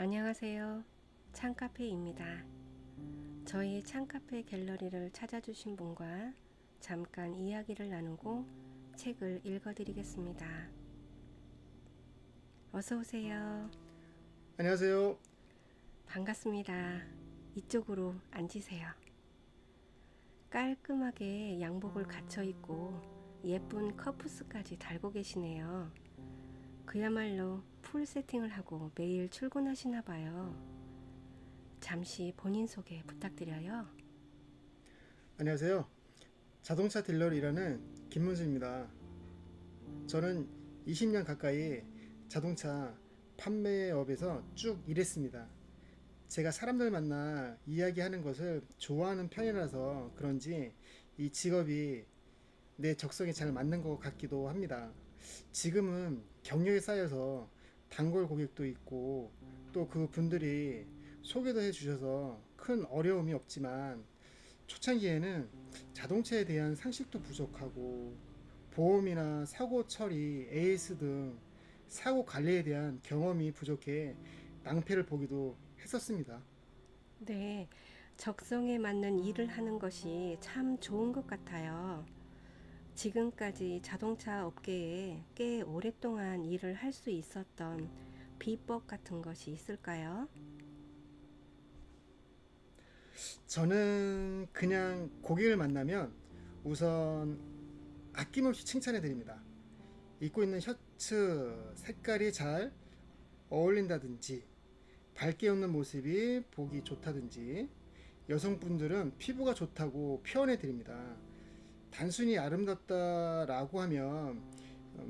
안녕하세요. 창카페입니다. 저희 창카페 갤러리를 찾아주신 분과 잠깐 이야기를 나누고 책을 읽어드리겠습니다. 어서 오세요. 안녕하세요. 반갑습니다. 이쪽으로 앉으세요. 깔끔하게 양복을 갖춰 입고 예쁜 커프스까지 달고 계시네요. 그야말로 풀 세팅을 하고 매일 출근하시나 봐요. 잠시 본인 소개 부탁드려요. 안녕하세요. 자동차 딜러로 일하는 김문수입니다. 저는 20년 가까이 자동차 판매업에서 쭉 일했습니다. 제가 사람들 만나 이야기하는 것을 좋아하는 편이라서 그런지 이 직업이 내 적성에 잘 맞는 것 같기도 합니다. 지금은 경력이 쌓여서 단골 고객도 있고 또 그 분들이 소개도 해주셔서 큰 어려움이 없지만 초창기에는 자동차에 대한 상식도 부족하고 보험이나 사고 처리, AS 등 사고 관리에 대한 경험이 부족해 낭패를 보기도 했었습니다. 네, 적성에 맞는 일을 하는 것이 참 좋은 것 같아요. 지금까지 자동차 업계에 꽤 오랫동안 일을 할 수 있었던 비법 같은 것이 있을까요? 저는 그냥 고객을 만나면 우선 아낌없이 칭찬해 드립니다. 입고 있는 셔츠 색깔이 잘 어울린다든지, 밝게 웃는 모습이 보기 좋다든지, 여성분들은 피부가 좋다고 표현해 드립니다. 단순히 아름답다라고 하면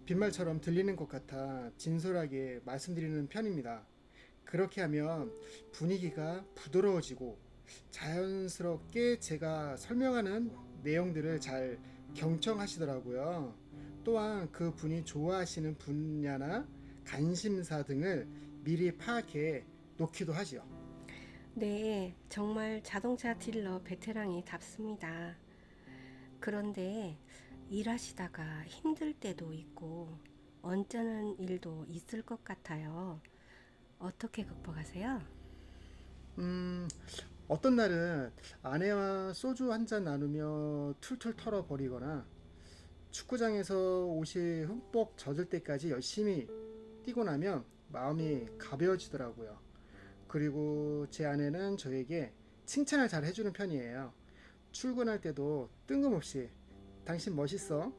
빈말처럼 들리는 것 같아 진솔하게 말씀드리는 편입니다. 그렇게 하면 분위기가 부드러워지고 자연스럽게 제가 설명하는 내용들을 잘 경청하시더라고요. 또한 그 분이 좋아하시는 분야나 관심사 등을 미리 파악해 놓기도 하지요. 네, 정말 자동차 딜러 베테랑이 답습니다. 그런데 일하시다가 힘들 때도 있고 언짢은 일도 있을 것 같아요. 어떻게 극복하세요? 음, 어떤 날은 아내와 소주 한 잔 나누며 툴툴 털어버리거나 축구장에서 옷이 흠뻑 젖을 때까지 열심히 뛰고 나면 마음이 가벼워지더라고요. 그리고 제 아내는 저에게 칭찬을 잘 해주는 편이에요. 출근할 때도 뜬금없이 당신 멋있어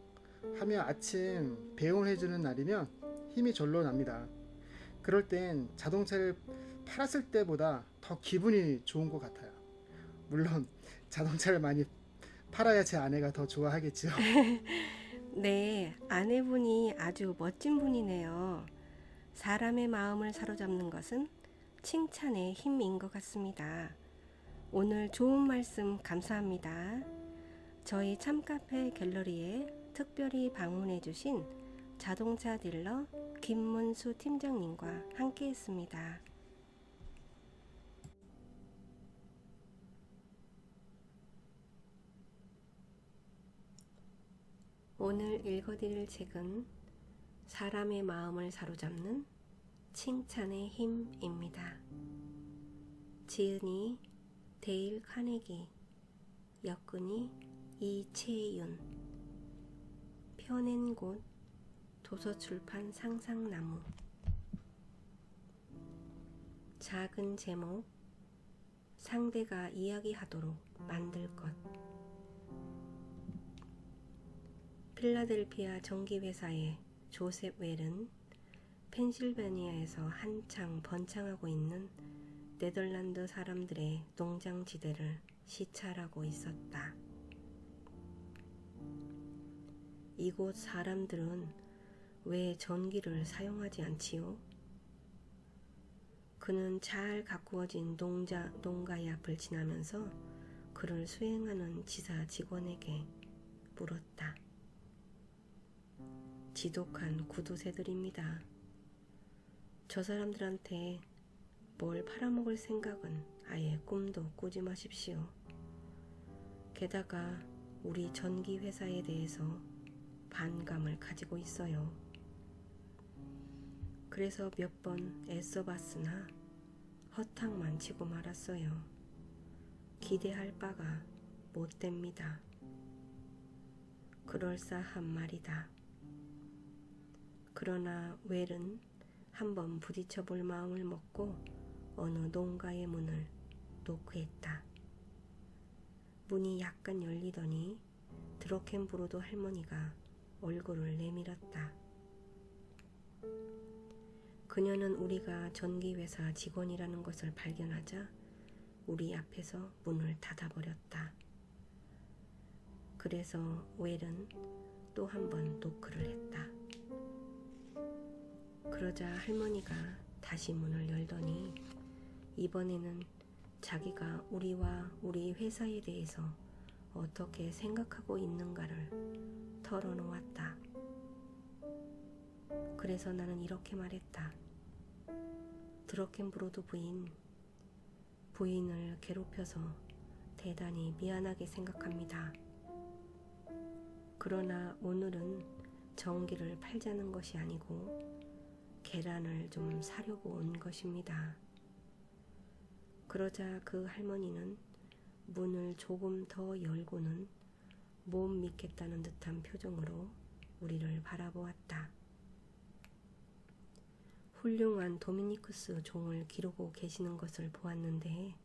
하며 아침 배웅해주는 날이면 힘이 절로 납니다. 그럴 땐 자동차를 팔았을 때보다 더 기분이 좋은 것 같아요. 물론 자동차를 많이 팔아야 제 아내가 더 좋아하겠죠. 네, 아내분이 아주 멋진 분이네요. 사람의 마음을 사로잡는 것은 칭찬의 힘인 것 같습니다. 오늘 좋은 말씀 감사합니다. 저희 참카페 갤러리에 특별히 방문해주신 자동차 딜러 김문수 팀장님과 함께 했습니다. 오늘 읽어드릴 책은 사람의 마음을 사로잡는 칭찬의 힘입니다. 지은이 데일 카네기, 역근이 이채윤, 펴낸 곳 도서출판 상상나무. 작은 제목, 상대가 이야기하도록 만들 것. 필라델피아 전기회사의 조셉 웰은 펜실베니아에서 한창 번창하고 있는 네덜란드 사람들의 농장지대를 시찰하고 있었다. 이곳 사람들은 왜 전기를 사용하지 않지요? 그는 잘 가꾸어진 농가의 앞을 지나면서 그를 수행하는 지사 직원에게 물었다. 지독한 구두쇠들입니다. 저 사람들한테 뭘 팔아먹을 생각은 아예 꿈도 꾸지 마십시오. 게다가 우리 전기회사에 대해서 반감을 가지고 있어요. 그래서 몇 번 애써봤으나 허탕만 치고 말았어요. 기대할 바가 못 됩니다. 그럴싸한 말이다. 그러나 웰은 한번 부딪혀볼 마음을 먹고 어느 농가의 문을 노크했다. 문이 약간 열리더니 드로켄브로드 할머니가 얼굴을 내밀었다. 그녀는 우리가 전기회사 직원이라는 것을 발견하자 우리 앞에서 문을 닫아버렸다. 그래서 웰은 또 한 번 노크를 했다. 그러자 할머니가 다시 문을 열더니 이번에는 자기가 우리와 우리 회사에 대해서 어떻게 생각하고 있는가를 털어놓았다. 그래서 나는 이렇게 말했다. 드로켄브로드 부인을 괴롭혀서 대단히 미안하게 생각합니다. 그러나 오늘은 전기를 팔자는 것이 아니고 계란을 좀 사려고 온 것입니다. 그러자 그 할머니는 문을 조금 더 열고는 못 믿겠다는 듯한 표정으로 우리를 바라보았다. 훌륭한 도미니쿠스 종을 기르고 계시는 것을 보았는데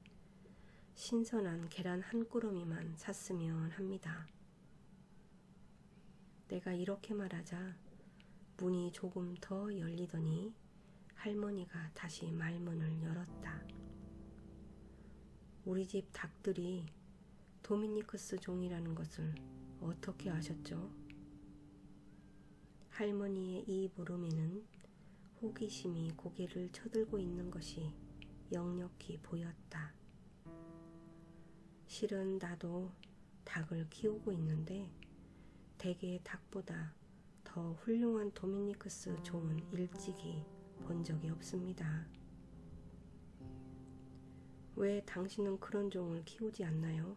신선한 계란 한 꾸러미만 샀으면 합니다. 내가 이렇게 말하자 문이 조금 더 열리더니 할머니가 다시 말문을 열었다. 우리 집 닭들이 도미니쿠스 종이라는 것을 어떻게 아셨죠? 할머니의 이 물음에는 호기심이 고개를 쳐들고 있는 것이 역력히 보였다. 실은 나도 닭을 키우고 있는데 대개 닭보다 더 훌륭한 도미니쿠스 종은 일찍이 본 적이 없습니다. 왜 당신은 그런 종을 키우지 않나요?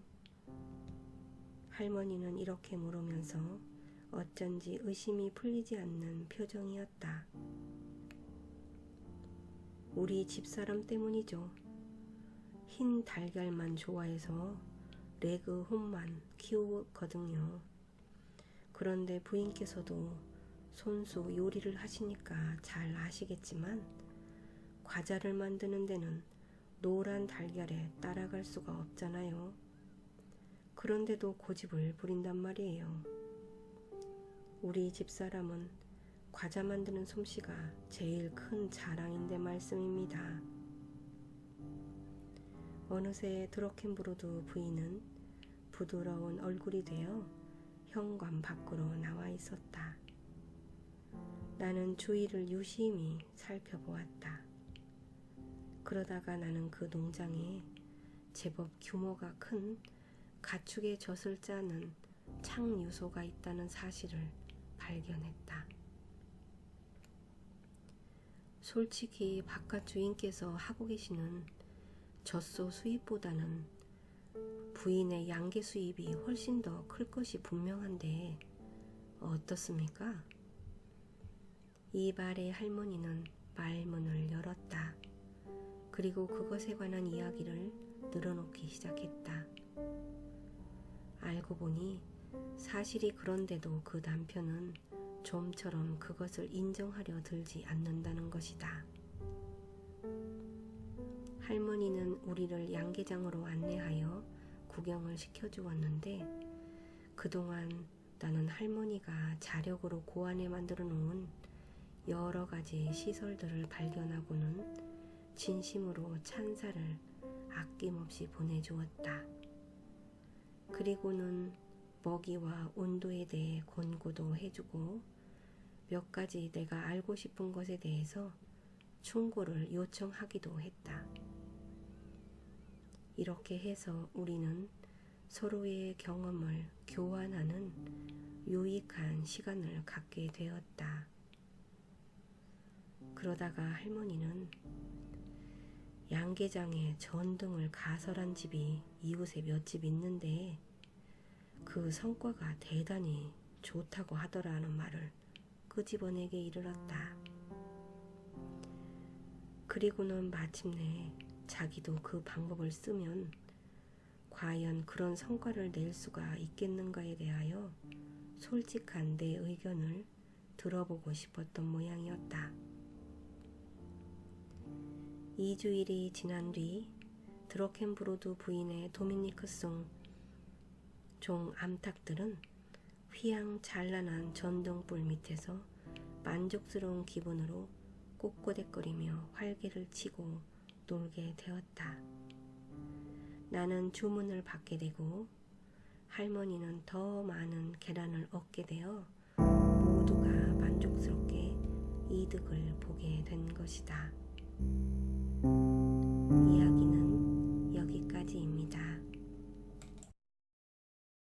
할머니는 이렇게 물으면서 어쩐지 의심이 풀리지 않는 표정이었다. 우리 집사람 때문이죠. 흰 달걀만 좋아해서 레그홈만 키우거든요. 그런데 부인께서도 손수 요리를 하시니까 잘 아시겠지만 과자를 만드는 데는 노란 달걀에 따라갈 수가 없잖아요. 그런데도 고집을 부린단 말이에요. 우리 집사람은 과자 만드는 솜씨가 제일 큰 자랑인데 말씀입니다. 어느새 드로켄브로드 부인은 부드러운 얼굴이 되어 현관 밖으로 나와 있었다. 나는 주위를 유심히 살펴보았다. 그러다가 나는 그 농장에 제법 규모가 큰 가축의 젖을 짜는 창유소가 있다는 사실을 발견했다. 솔직히 바깥 주인께서 하고 계시는 젖소 수입보다는 부인의 양계 수입이 훨씬 더 클 것이 분명한데 어떻습니까? 이 말에 할머니는 말문을 열었다. 그리고 그것에 관한 이야기를 늘어놓기 시작했다. 알고 보니 사실이 그런데도 그 남편은 좀처럼 그것을 인정하려 들지 않는다는 것이다. 할머니는 우리를 양계장으로 안내하여 구경을 시켜주었는데 그동안 나는 할머니가 자력으로 고안해 만들어 놓은 여러 가지 시설들을 발견하고는 진심으로 찬사를 아낌없이 보내주었다. 그리고는 먹이와 온도에 대해 권고도 해주고 몇 가지 내가 알고 싶은 것에 대해서 충고를 요청하기도 했다. 이렇게 해서 우리는 서로의 경험을 교환하는 유익한 시간을 갖게 되었다. 그러다가 할머니는 양계장에 전등을 가설한 집이 이웃에 몇 집 있는데 그 성과가 대단히 좋다고 하더라는 말을 끄집어내게 이르렀다. 그리고는 마침내 자기도 그 방법을 쓰면 과연 그런 성과를 낼 수가 있겠는가에 대하여 솔직한 내 의견을 들어보고 싶었던 모양이었다. 2주일이 지난 뒤 드로켄브로드 부인의 도미니크송 종 암탉들은 휘황찬란한 전등불 밑에서 만족스러운 기분으로 꼿꼿해거리며 활개를 치고 놀게 되었다. 나는 주문을 받게 되고 할머니는 더 많은 계란을 얻게 되어 모두가 만족스럽게 이득을 보게 된 것이다. 이야기는 여기까지입니다.